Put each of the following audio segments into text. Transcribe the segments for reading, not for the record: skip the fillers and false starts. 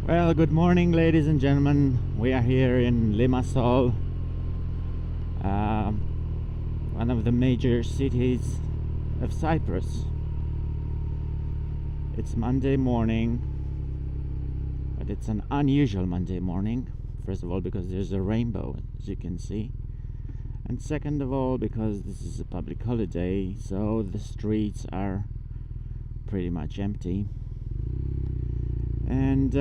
Well, good morning, ladies and gentlemen. We are here in Limassol, one of the major cities of Cyprus. It's Monday morning, but it's an unusual Monday morning. First of all, because there's a rainbow, as you can see. And second of all, because this is a public holiday, so the streets are pretty much empty. And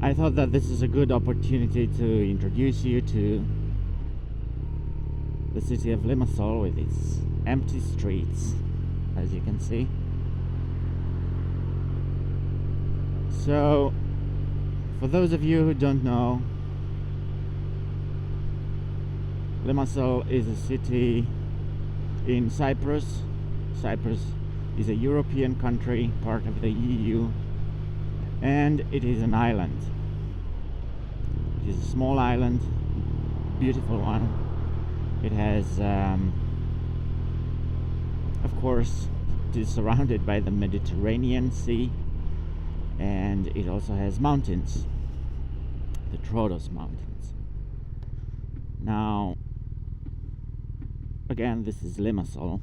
I thought that this is a good opportunity to introduce you to the city of Limassol with its empty streets, as you can see. So, for those of you who don't know, Limassol is a city in Cyprus. Cyprus is a European country, part of the EU, and it is an island. It is a small island, beautiful one. It has, of course, it is surrounded by the Mediterranean Sea, and it also has mountains, the Troodos Mountains. Now, again, this is Limassol.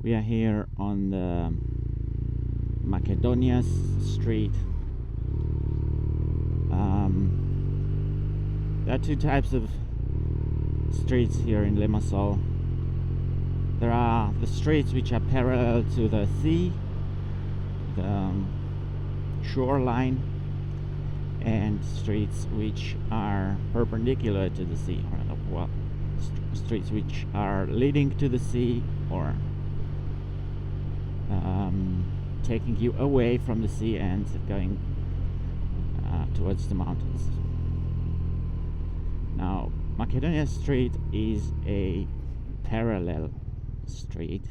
We are here on the Makedonias Street. There are two types of streets here in Limassol. There are the streets which are parallel to the sea, the shoreline, and streets which are perpendicular to the sea, or well, streets which are leading to the sea or taking you away from the sea and going towards the mountains. Now, Makedonia Street is a parallel street.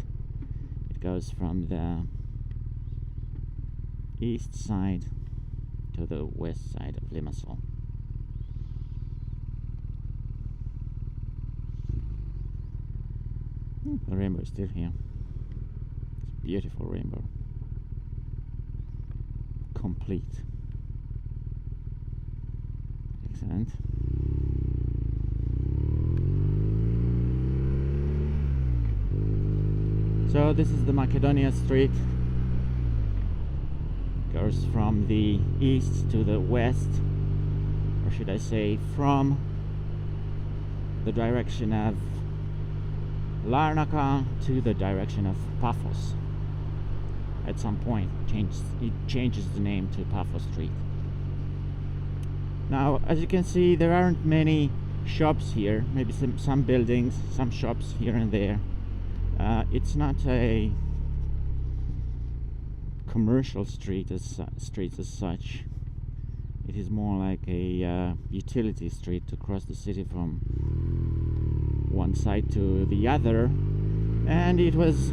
It goes from the east side to the west side of Limassol. The rainbow is still here. It's a beautiful rainbow. Complete. Excellent. So this is the Makedonia Street. Goes from the east to the west, or should I say from the direction of Larnaca to the direction of Paphos. At some point it changes the name to Paphos Street. Now, as you can see, there aren't many shops here, maybe some buildings, some shops here and there. It's not a commercial street as such. It is more like a utility street to cross the city from one side to the other, and it was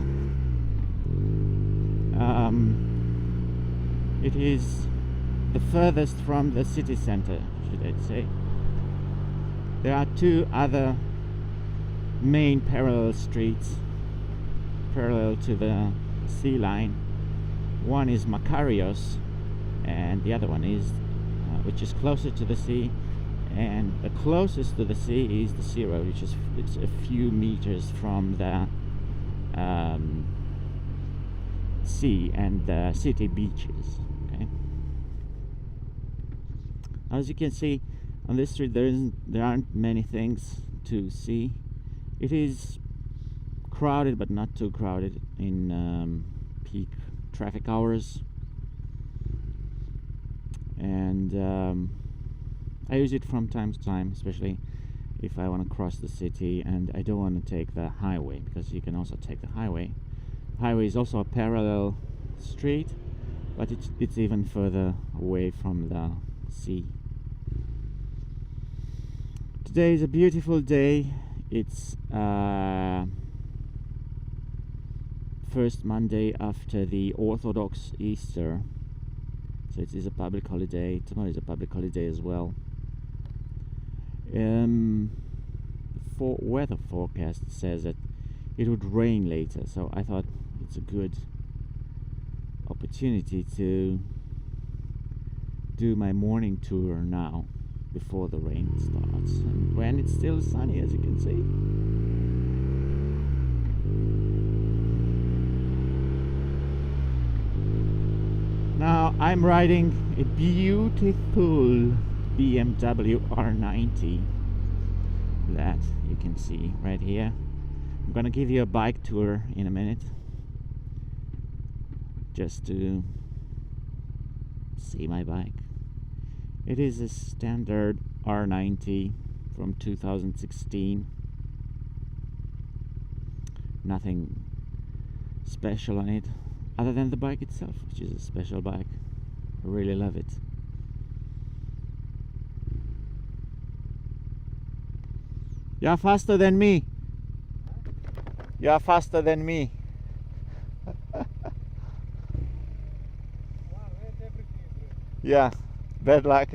it is the furthest from the city center, should I say. There are two other main parallel streets parallel to the sea line. One is Macarios, and the other one is which is closer to the sea, and the closest to the sea is the sea road, which is it's a few meters from the sea and the city beaches. Okay. As you can see, on this street there aren't many things to see. It is crowded, but not too crowded in peak traffic hours, and I use it from time to time, especially if I want to cross the city and I don't want to take the highway, because you can also take the highway. The highway is also a parallel street, but it's even further away from the sea. Today is a beautiful day. It's first Monday after the Orthodox Easter, so it is a public holiday. Tomorrow is a public holiday as well. Weather forecast says that it would rain later, so I thought it's a good opportunity to do my morning tour now before the rain starts and when it's still sunny, as you can see. Now I'm riding a beautiful BMW R90 that you can see right here. I'm gonna give you a bike tour in a minute, just to see my bike. It is a standard R90 from 2016. Nothing special on it other than the bike itself, which is a special bike. I really love it. You're faster than me. You're faster than me. Yeah, bad luck.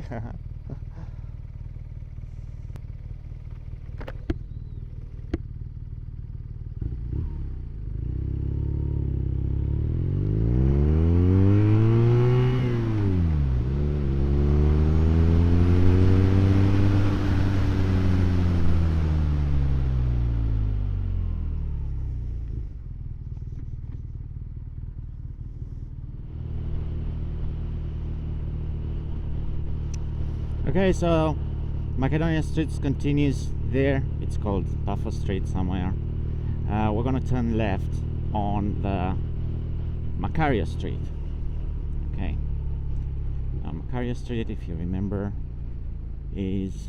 Okay, so Makedonia Street continues there. It's called Taffa Street somewhere. We're gonna turn left on the Macarios Street. Okay. Macarios Street, if you remember, is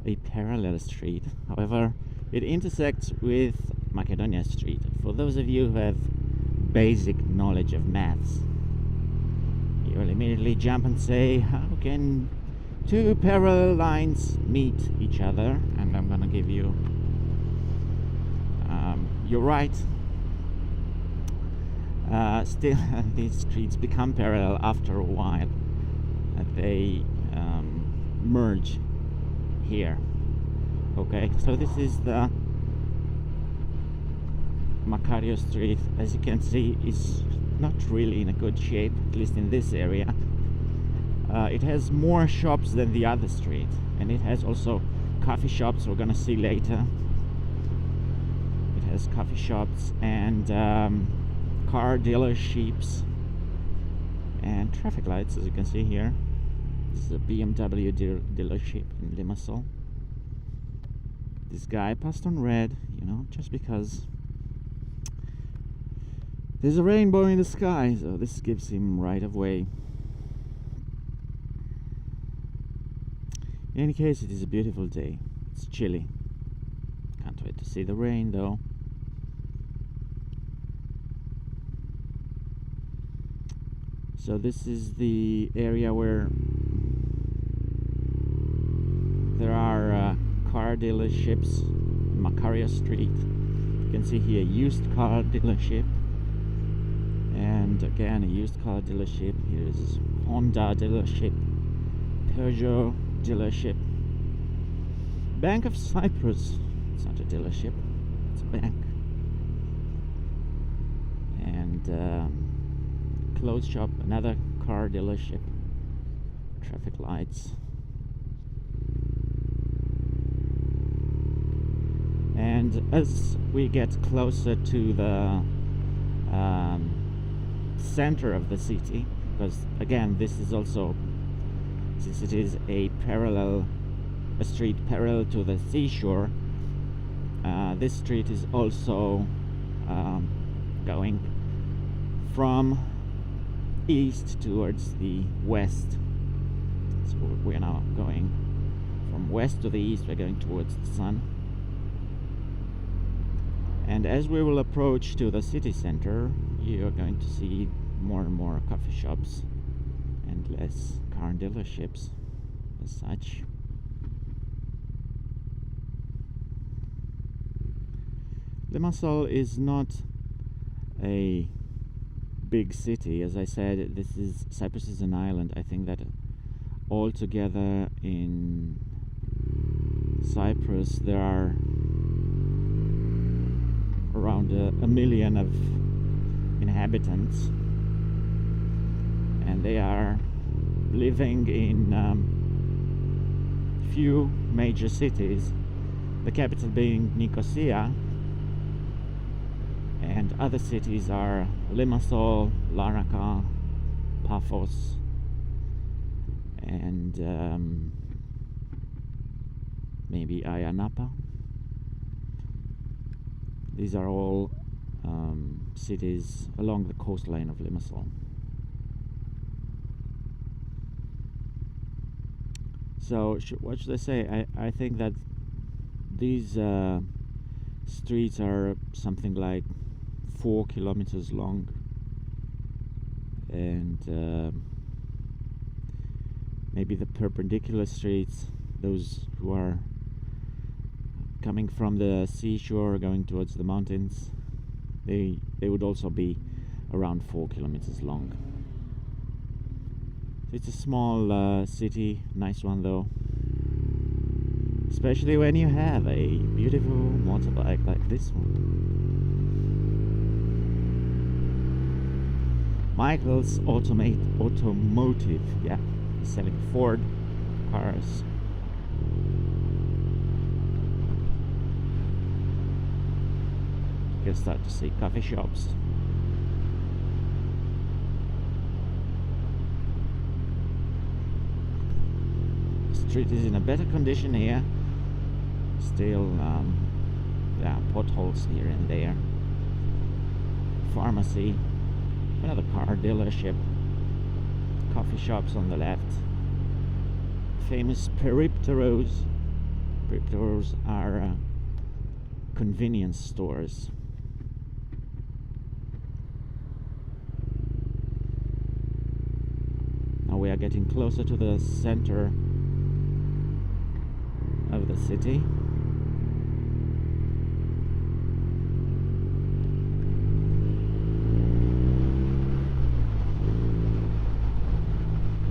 a parallel street. However, it intersects with Makedonia Street. For those of you who have basic knowledge of maths, you will immediately jump and say, how can two parallel lines meet each other? And I'm gonna give you, you're right. Still, these streets become parallel after a while. They merge here. Okay, so this is the Macarios Street. As you can see, is not really in a good shape, at least in this area. It has more shops than the other street, and it has also coffee shops we're gonna see later. It has coffee shops and car dealerships and traffic lights, as you can see here. This is a BMW dealership in Limassol. This guy passed on red, you know, just because there's a rainbow in the sky, so this gives him right of way. In any case, it is a beautiful day. It's chilly. Can't wait to see the rain though. So this is the area where there are car dealerships, Macarios Street. You can see here used car dealership. And again, a used car dealership. Here's Honda dealership, Peugeot dealership, Bank of Cyprus. It's not a dealership, it's a bank. And clothes shop, another car dealership, traffic lights. And as we get closer to the center of the city, because again, this is also, since it is a street parallel to the seashore, this street is also going from east towards the west. So we're now going from west to the east. We're going towards the sun. And as we will approach to the city center, you're going to see more and more coffee shops and less car dealerships as such. Limassol is not a big city. As I said, Cyprus is an island. I think that altogether in Cyprus there are around a million of inhabitants, and they are living in few major cities, the capital being Nicosia, and other cities are Limassol, Larnaca, Paphos, and maybe Ayia. These are all cities along the coastline of Limassol. So what should I say? I think that these streets are something like 4 kilometers long, and maybe the perpendicular streets, those who are coming from the seashore going towards the mountains, they would also be around 4 kilometers long. So it's a small city, nice one though, especially when you have a beautiful motorbike like this one. Michael's Automotive, yeah, he's selling Ford cars. You can start to see coffee shops. The street is in a better condition here. Still, there are potholes here and there. Pharmacy, another car dealership, coffee shops on the left. Famous peripteros. Peripteros are convenience stores. Now we are getting closer to the center of the city.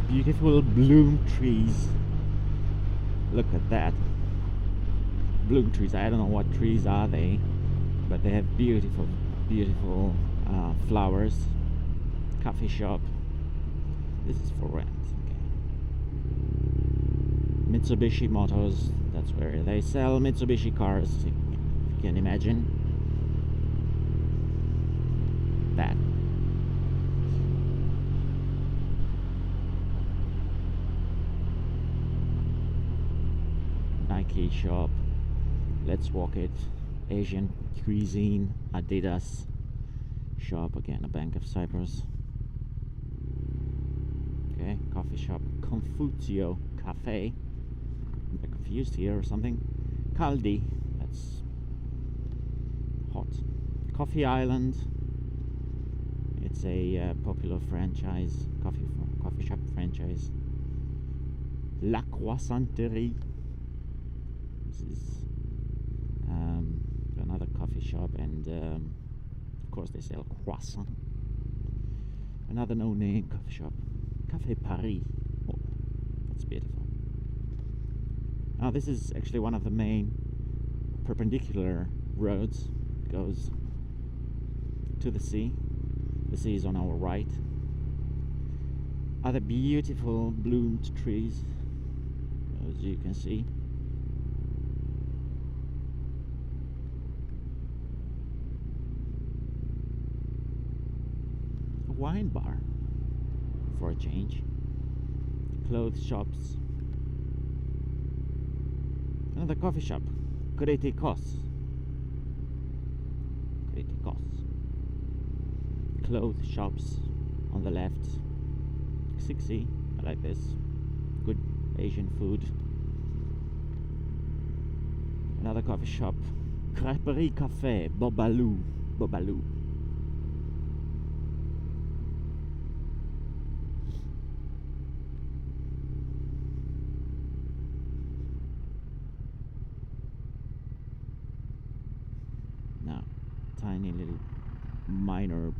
Beautiful bloom trees. Look at that. Bloom trees. I don't know what trees are they, but they have beautiful, beautiful flowers. Coffee shop. This is for rent. Okay. Mitsubishi Motors. That's where they sell Mitsubishi cars. If you can imagine that. Nike shop. Let's Walk It. Asian cuisine. Adidas shop. Again, a Bank of Cyprus. Okay, coffee shop. Confutio Cafe. I'm confused here or something. Caldi. That's hot. Coffee Island. It's a popular franchise. Coffee shop franchise. La Croissanterie. This is another coffee shop, and of course they sell croissant. Another no-name coffee shop, Café Paris. Oh, that's beautiful. Now this is actually one of the main perpendicular roads. It goes to the sea. The sea is on our right. Other beautiful bloomed trees, as you can see. Wine bar for a change. Clothes shops. Another coffee shop. Kritikos. Clothes shops on the left. Sexy. I like this. Good Asian food. Another coffee shop. Crêperie Café. Bobaloo. Tiny little minor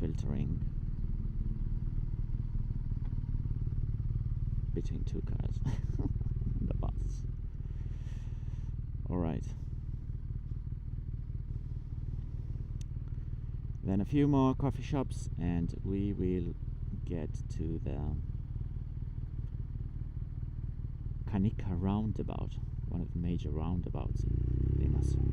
filtering between two cars. The bus. All right. Then a few more coffee shops and we will get to the Kanika roundabout, one of the major roundabouts in Limassol.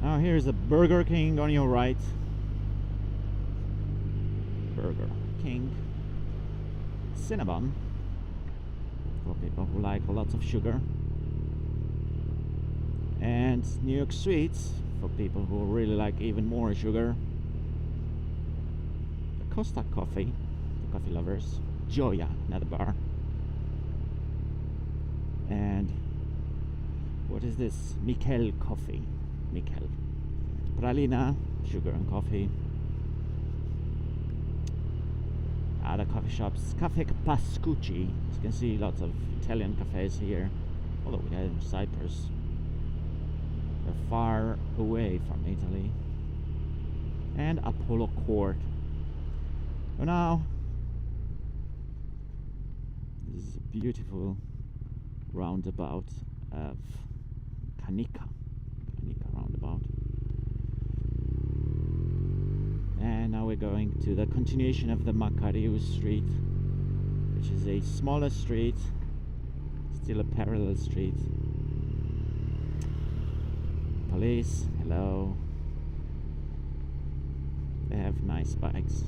Now here's a Burger King on your right. Burger King. Cinnabon, for people who like lots of sugar. And New York Street, for people who really like even more sugar. The Costa Coffee, for coffee lovers. Gioia, another bar. And what is this? Mikel Coffee. Mikel. Pralina, sugar and coffee. Other coffee shops. Cafe Pascucci. As you can see, lots of Italian cafes here. Although we are in Cyprus. We're far away from Italy. And Apollo Court. So now, this is a beautiful roundabout of Kanika roundabout. And now we're going to the continuation of the Macarios Street, which is a smaller street, still a parallel street. Police, hello. They have nice bikes.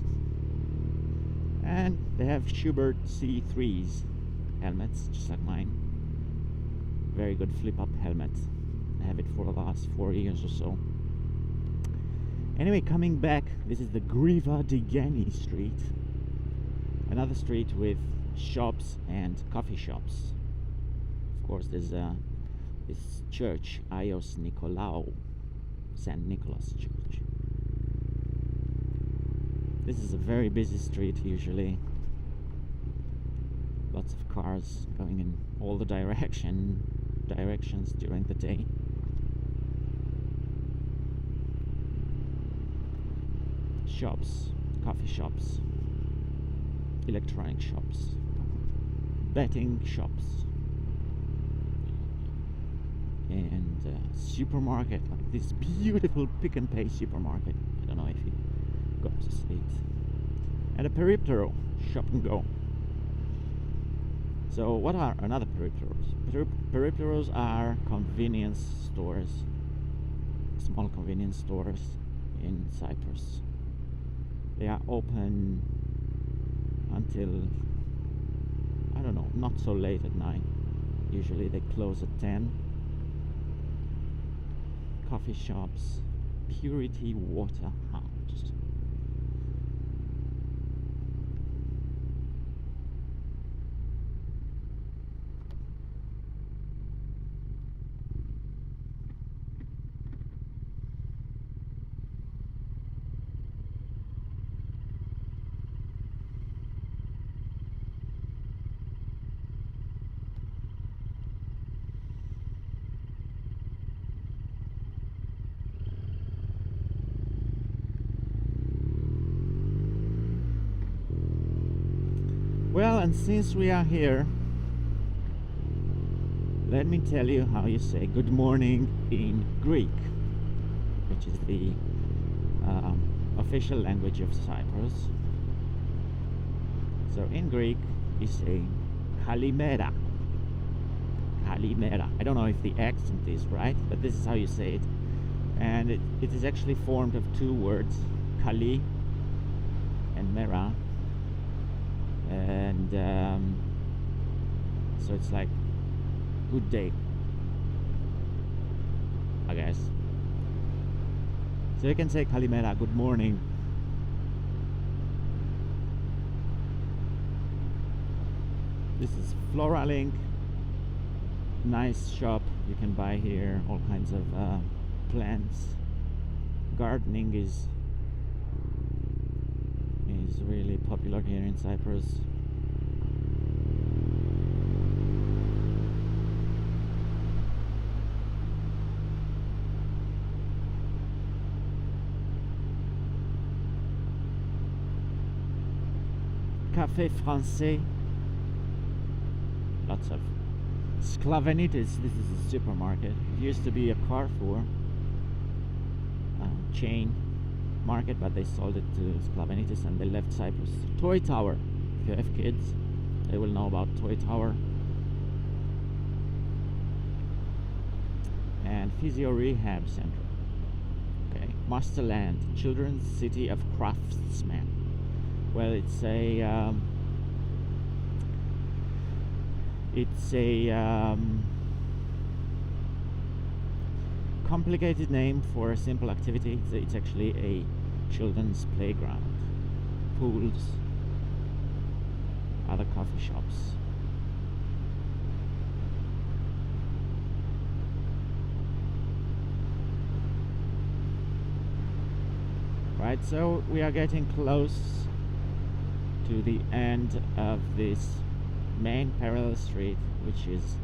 And they have Schubert C3s helmets, just like mine. Very good flip-up helmet. I have it for the last 4 years or so. Anyway, coming back, this is the Griva Digani Street. Another street with shops and coffee shops. Of course, there's this church, Ios Nikolaou, St. Nicholas Church. This is a very busy street usually. Lots of cars going in all the directions during the day. Shops, coffee shops, electronic shops, betting shops, and supermarket, like this beautiful Pick and Pay supermarket. I don't know if you got to see it. And a peripteral, shop and go. So what are another peripterals? Peripterals are convenience stores, small convenience stores in Cyprus. They are open until, I don't know, not so late at night. Usually they close at 10. Coffee shops, Purity Water House. Well, and since we are here, let me tell you how you say good morning in Greek, which is the official language of Cyprus. So in Greek, you say kalimera. Kalimera. I don't know if the accent is right, but this is how you say it. And it is actually formed of two words, kali and mera. And so it's like good day, I guess. So you can say kalimera, good morning. This is Floralink, nice shop. You can buy here all kinds of plants. Gardening is really popular here in Cyprus. Café Français, lots of Sklavenitis. This is a supermarket. It used to be a Carrefour chain market, but they sold it to Sklavenitis and they left Cyprus. Toy Tower. If you have kids, they will know about Toy Tower. And Physio Rehab Center. Okay, Masterland, Children's City of Craftsmen. Well, it's a complicated name for a simple activity. It's actually a children's playground, pools, other coffee shops. Right, so we are getting close to the end of this main parallel street, which is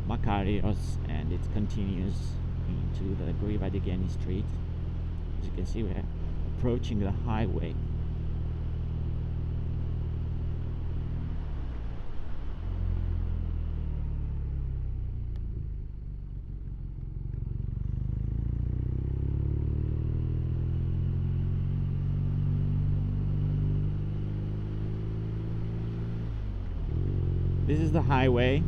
Makarios, and it continues into the Makedonias Street. As you can see, we're approaching the highway. This is the highway.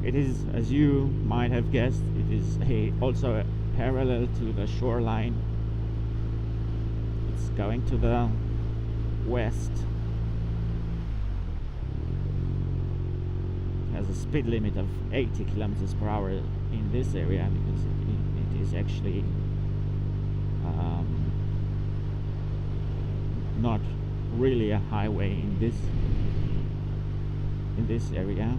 It is, as you might have guessed, it is also parallel to the shoreline. It's going to the west. It has a speed limit of 80 kilometers per hour in this area, because it is actually not really a highway in this area,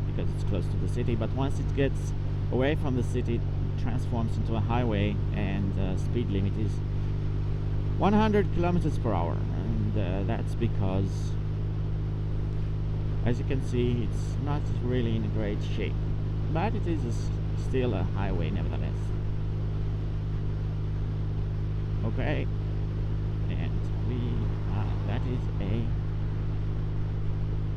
because it's close to the city. But once it gets away from the city, it transforms into a highway, and speed limit is 100 kilometers per hour, and that's because, as you can see, it's not really in great shape, but it is still a highway nevertheless. Okay, and that is a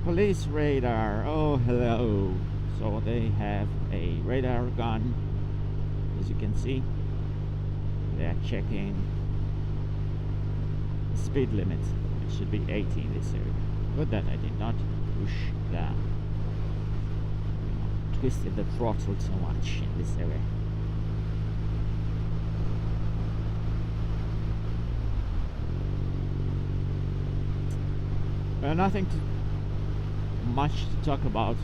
police radar. Oh, hello. So they have a radar gun, as you can see. They are checking the speed limit. It should be 80 in this area. Good that I did not push twisted the throttle so much in this area. Nothing much to talk about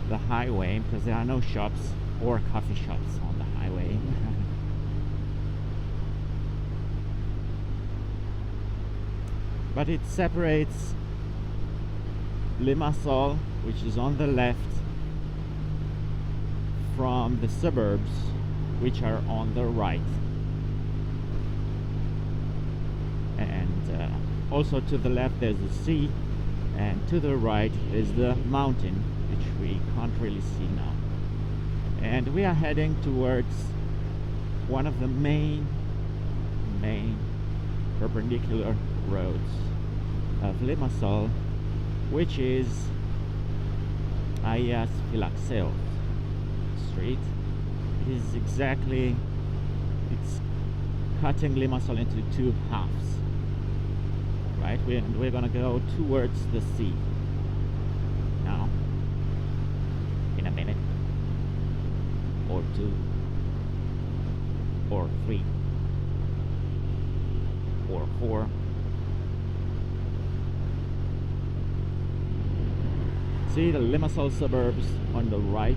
the highway, because there are no shops or coffee shops on the highway. But it separates Limassol, which is on the left, from the suburbs, which are on the right. And also to the left there's the sea, and to the right is the mountain, which we can't really see now. And we are heading towards one of the main perpendicular roads of Limassol, which is Ayia Fylaxeos Street. It's cutting Limassol into two halves. Right, we're gonna go towards the sea now, in a minute, or two, or three, or four. See the Limassol suburbs on the right.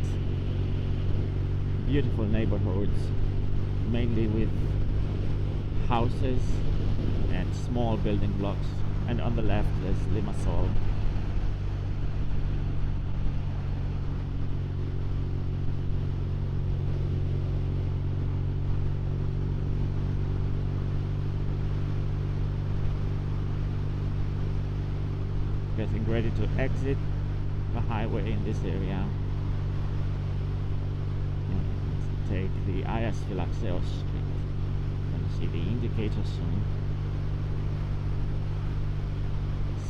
Beautiful neighborhoods, mainly with houses and small building blocks, and on the left there's Limassol. Getting ready to exit the highway in this area and take the Ayia Fylaxeos Street. Gonna see the indicator soon.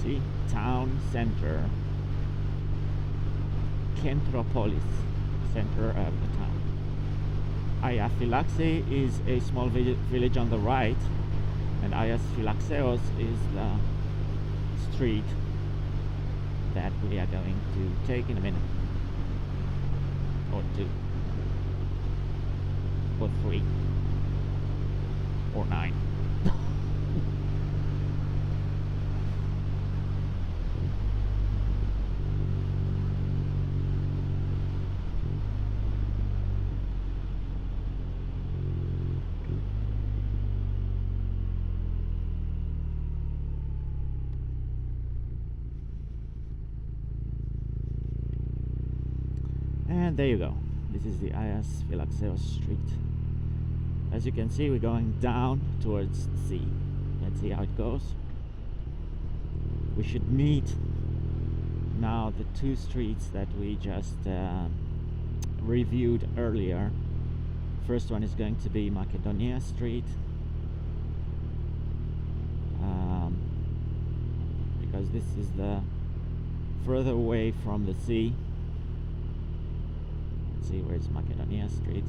see, town center, Kentropolis, center of the town. Ayia Fylaxeos is a small village on the right, and Ayia Fylaxeos is the street that we are going to take in a minute, or two, or three, or 9. And there you go. This is the Ayia Fylaxeos Street. As you can see, we're going down towards the sea. Let's see how it goes. We should meet now the 2 streets that we just reviewed earlier. First one is going to be Makedonia Street, because this is the further away from the sea. Let's see, where's Makedonia Street?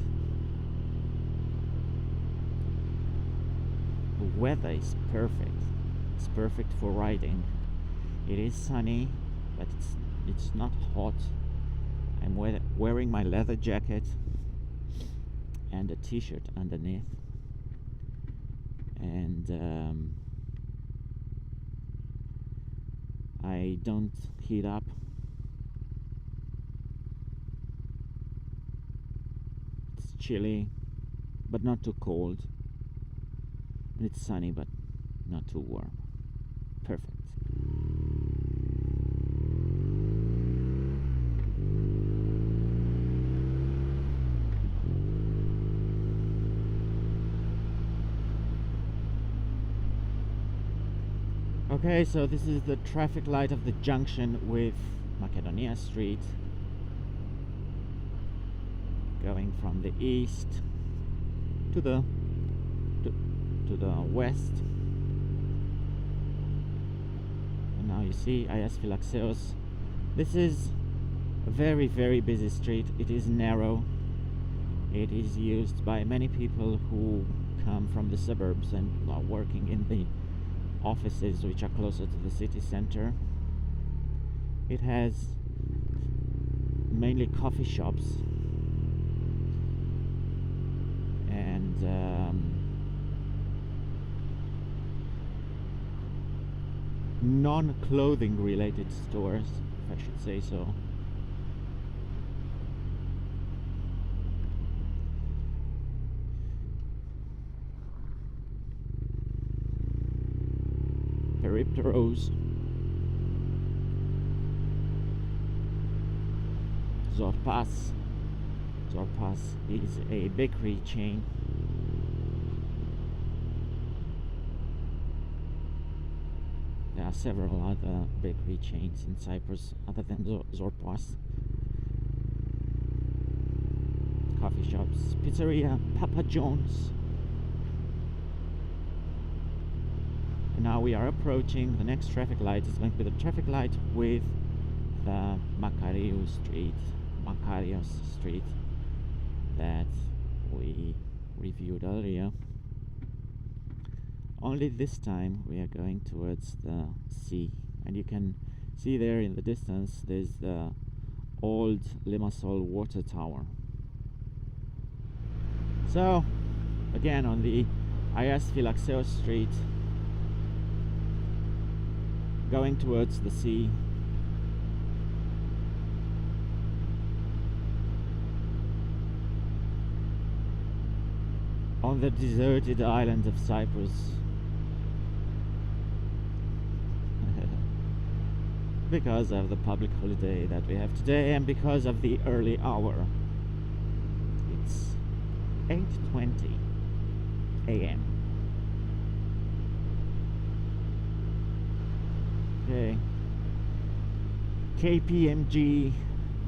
The weather is perfect. It's perfect for riding. It is sunny, but it's not hot. I'm wearing my leather jacket and a t-shirt underneath, and I don't heat up. It's chilly, but not too cold. And it's sunny, but not too warm. Perfect. Okay, so this is the traffic light of the junction with Makedonia Street, going from the east to the west. And now you see Ayia Fylaxeos. This is a very, very busy street. It is narrow. It is used by many people who come from the suburbs and are working in the offices which are closer to the city center. It has mainly coffee shops and non-clothing related stores, if I should say so. Peripteros, Zorpas. Zorpas is a bakery chain. There are several other bakery chains in Cyprus other than Zorpas. Coffee shops, pizzeria, Papa John's. And now we are approaching the next traffic light. It's going to be the traffic light with the Macarios Street, Macarios Street, that we reviewed earlier. Only this time we are going towards the sea, and you can see there in the distance there's the old Limassol water tower. So again, on the Ayia Fylaxeos Street, going towards the sea. On the deserted island of Cyprus. Because of the public holiday that we have today, and because of the early hour. It's 8:20 a.m. Okay. KPMG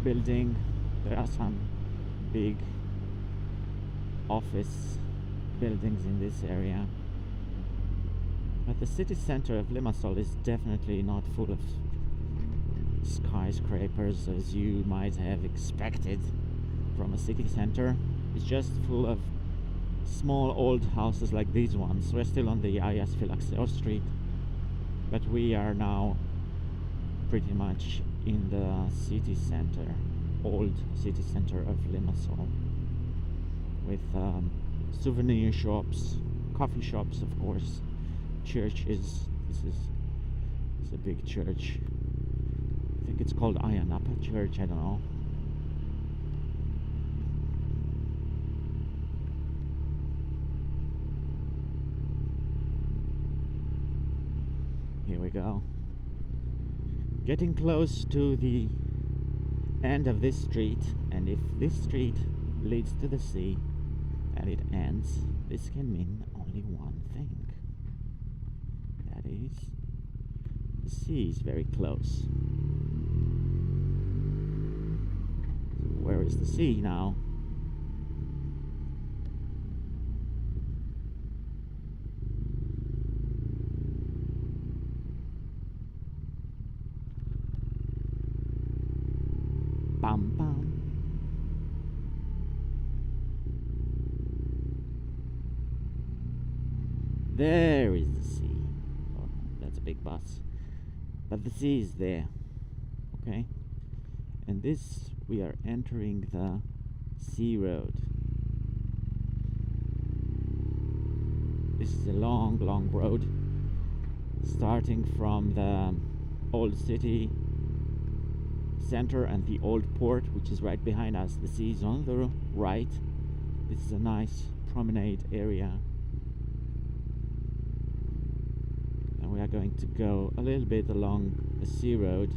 building. There are some big office buildings in this area. But the city center of Limassol is definitely not full of skyscrapers as you might have expected from a city center. It's just full of small old houses like these ones. We're still on the Ayia Fylaxeos Street, but we are now pretty much in the city center, old city center of Limassol, with souvenir shops, coffee shops, of course, churches. This is a big church. I think it's called Ayia Church, I don't know. Here we go. Getting close to the end of this street, and if this street leads to the sea and it ends, this can mean only one thing. That is, the sea is very close. Where is the sea now? Bam bam. There is the sea. Oh, that's a big bus. But the sea is there. Okay? And this, we are entering the sea road. This is a long, long road, starting from the old city center and the old port, which is right behind us. The sea is on the right. This is a nice promenade area, and we are going to go a little bit along the sea road,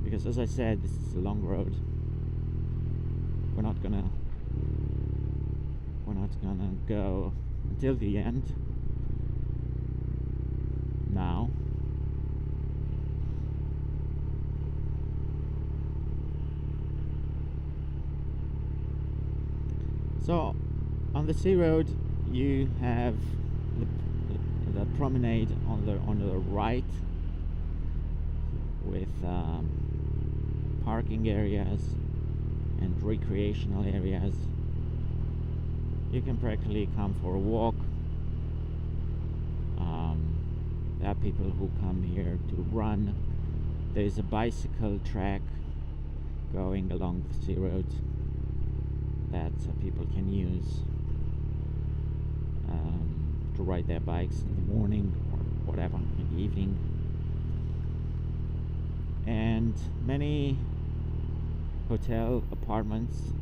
because as I said, this is a long road. We're not gonna go until the end now. So on the sea road you have the promenade on the right, with parking areas and recreational areas. You can practically come for a walk. There are people who come here to run. There's a bicycle track going along the sea road that people can use to ride their bikes in the morning or whatever, in the evening. And many hotel apartments,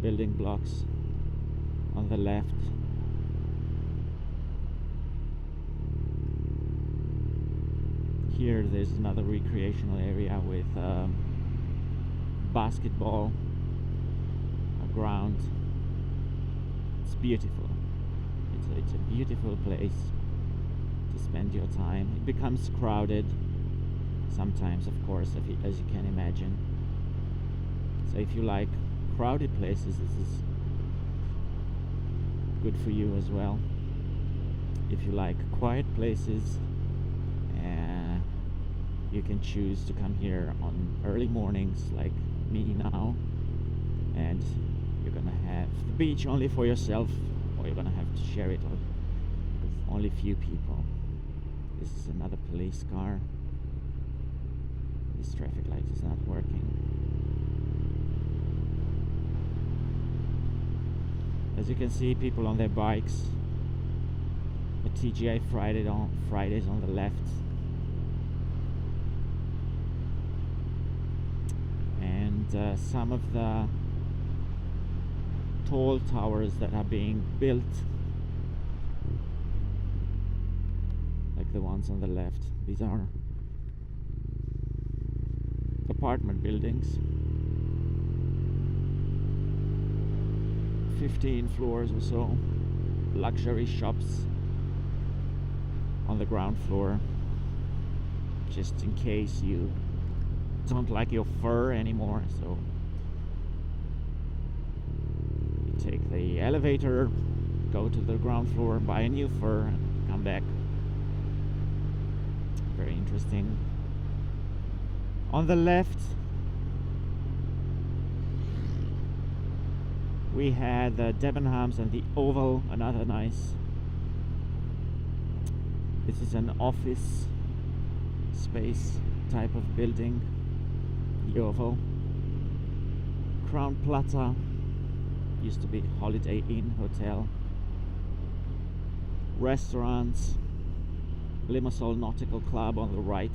building blocks on the left. Here there's another recreational area with basketball, a ground. It's beautiful. It's a beautiful place to spend your time. It becomes crowded sometimes, of course, as you can imagine. So if you like crowded places, this is good for you as well. If you like quiet places, you can choose to come here on early mornings like me now, and you're gonna have the beach only for yourself, or you're gonna have to share it with only few people. This is another police car. This traffic light is not working. As you can see, people on their bikes. A TGI Fridays on the left. And some of the tall towers that are being built, like the ones on the left. These are apartment buildings, 15 floors or so, luxury shops on the ground floor, just in case you don't like your fur anymore. So you take the elevator, go to the ground floor, buy a new fur, and come back. Very interesting. On the left we had the Debenhams and the Oval, another nice. This is an office space type of building, the Oval. Crown Plaza, used to be Holiday Inn Hotel. Restaurants, Limassol Nautical Club on the right.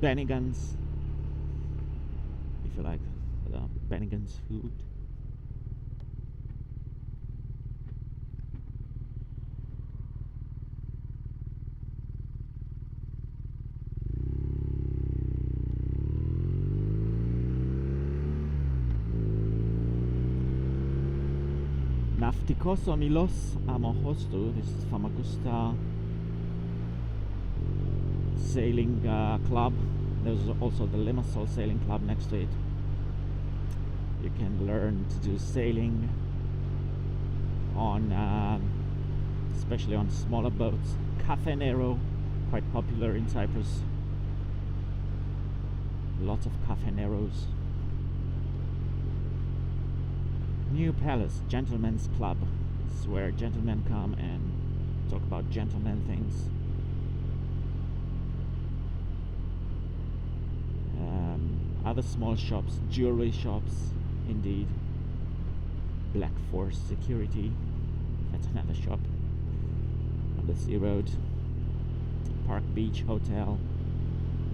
Bennigan's, if you like Bennigan's food. Naftikos Milos Amohostu, this is Famagusta Sailing Club. There's also the Limassol Sailing Club next to it. You can learn to do sailing on, especially on smaller boats. Cafe Nero, quite popular in Cyprus. Lots of Cafe Neros. New Palace, Gentlemen's Club. It's where gentlemen come and talk about gentleman things. Other small shops, jewelry shops, indeed. Black Force Security, that's another shop on the Sea Road. Park Beach Hotel,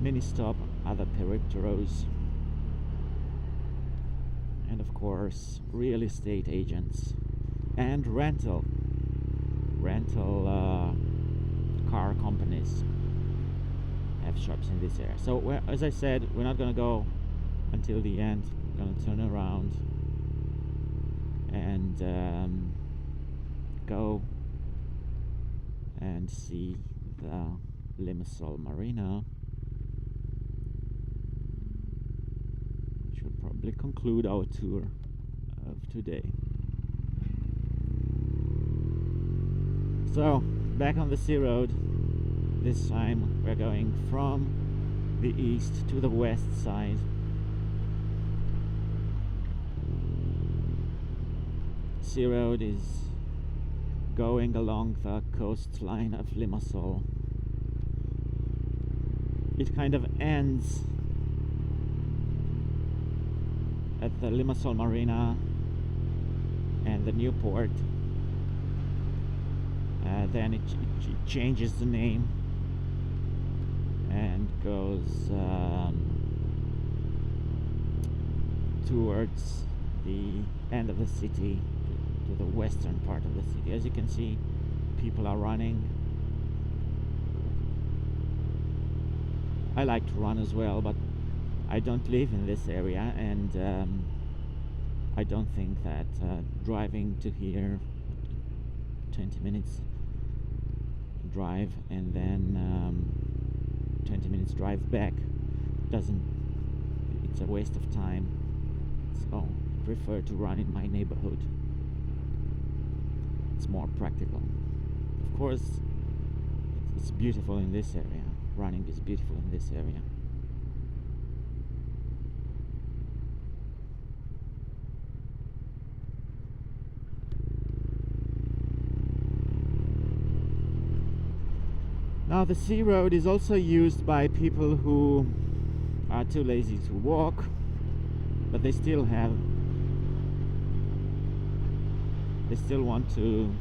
mini stop, other peripeteros. And of course, real estate agents and rental car companies have shops in this area. So as I said, we're not going to go until the end. We're going to turn around and go and see the Limassol Marina, which will probably conclude our tour of today. So back on the Sea Road. This time we're going from the east to the west side. Sea Road is going along the coastline of Limassol. It kind of ends at the Limassol Marina and the new port. Then it changes the name and goes towards the end of the city, to the western part of the city. As you can see, people are running. I like to run as well, but I don't live in this area, and I don't think that driving to here, 20 minutes drive and then 20 minutes drive back, it's a waste of time. So I prefer to run in my neighborhood. It's more practical. Of course, it's beautiful in this area. Running is beautiful in this area. Now the Sea Road is also used by people who are too lazy to walk, but they still want to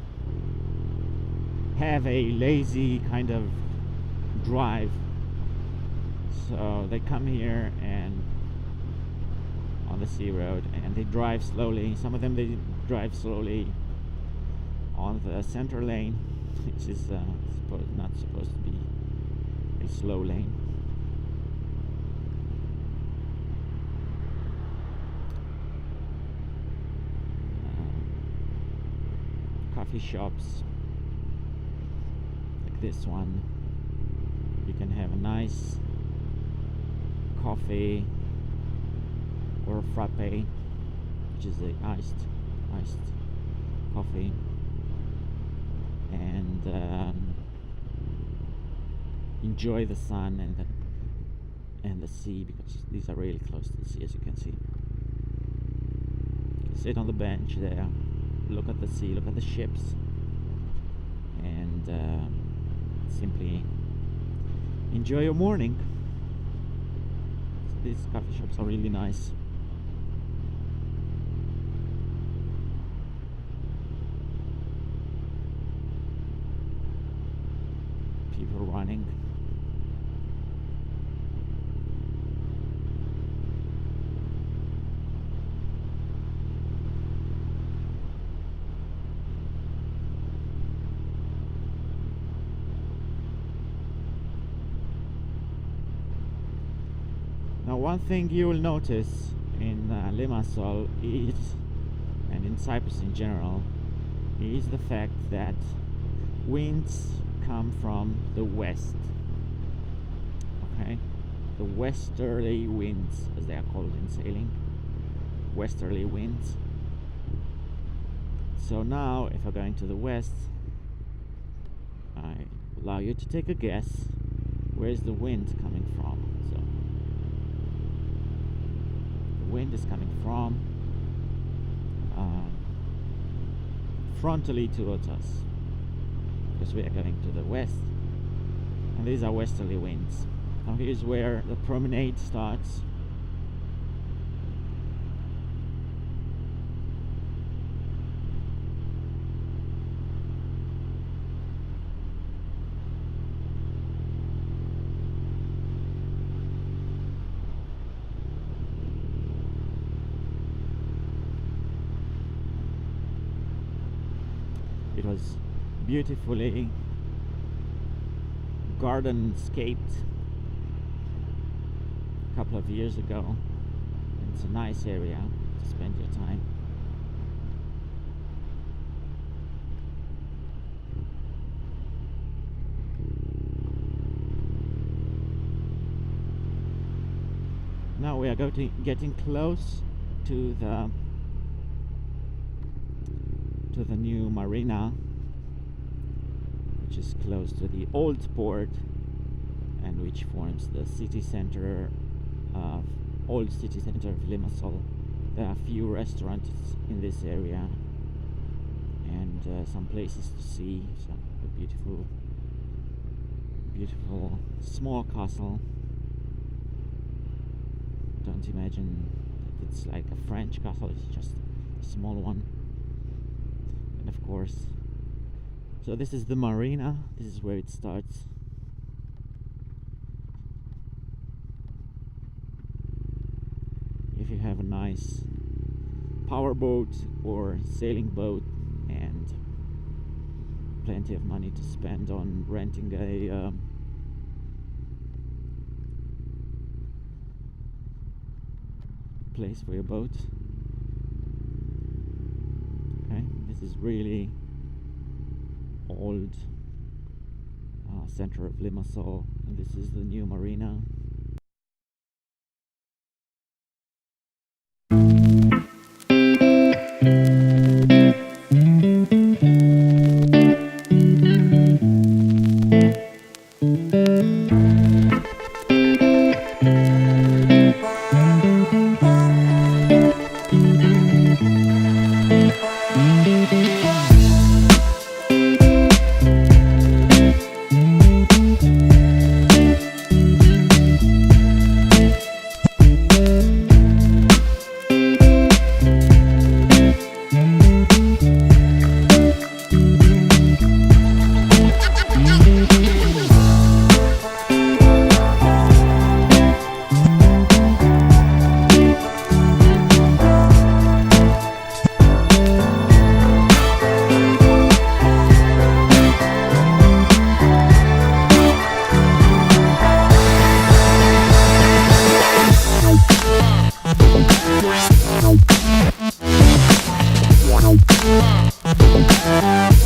have a lazy kind of drive. So they come here and on the Sea Road and they drive slowly. Some of them they drive slowly on the center lane, which is not supposed to be a slow lane. Coffee shops like this one, you can have a nice coffee or a frappe, which is a iced coffee, and enjoy the sun and the sea, because these are really close to the sea, as you can see. Sit on the bench there, look at the sea, look at the ships, and simply enjoy your morning. So these coffee shops are really nice. People running. Now, one thing you will notice in Limassol is, and in Cyprus in general, is the fact that winds come from the west. Okay, the westerly winds, as they are called in sailing, westerly winds. So now, if I'm going to the west, I allow you to take a guess. Where is the wind coming from? So the wind is coming from frontally towards us, because we are going to the west, and these are westerly winds. Now here's where the promenade starts. It was beautifully garden-scaped a couple of years ago. It's a nice area to spend your time. Now we are getting close to the new marina, which is close to the old port and which forms the city center of old city center of Limassol. There are a few restaurants in this area and some places to see. So a beautiful small castle. Don't imagine that it's like a French castle, it's just a small one. And of course, so this is the marina, this is where it starts. If you have a nice power boat or sailing boat and plenty of money to spend on renting a place for your boat. Okay, this is really old center of Limassol, and this is the new marina. Wow.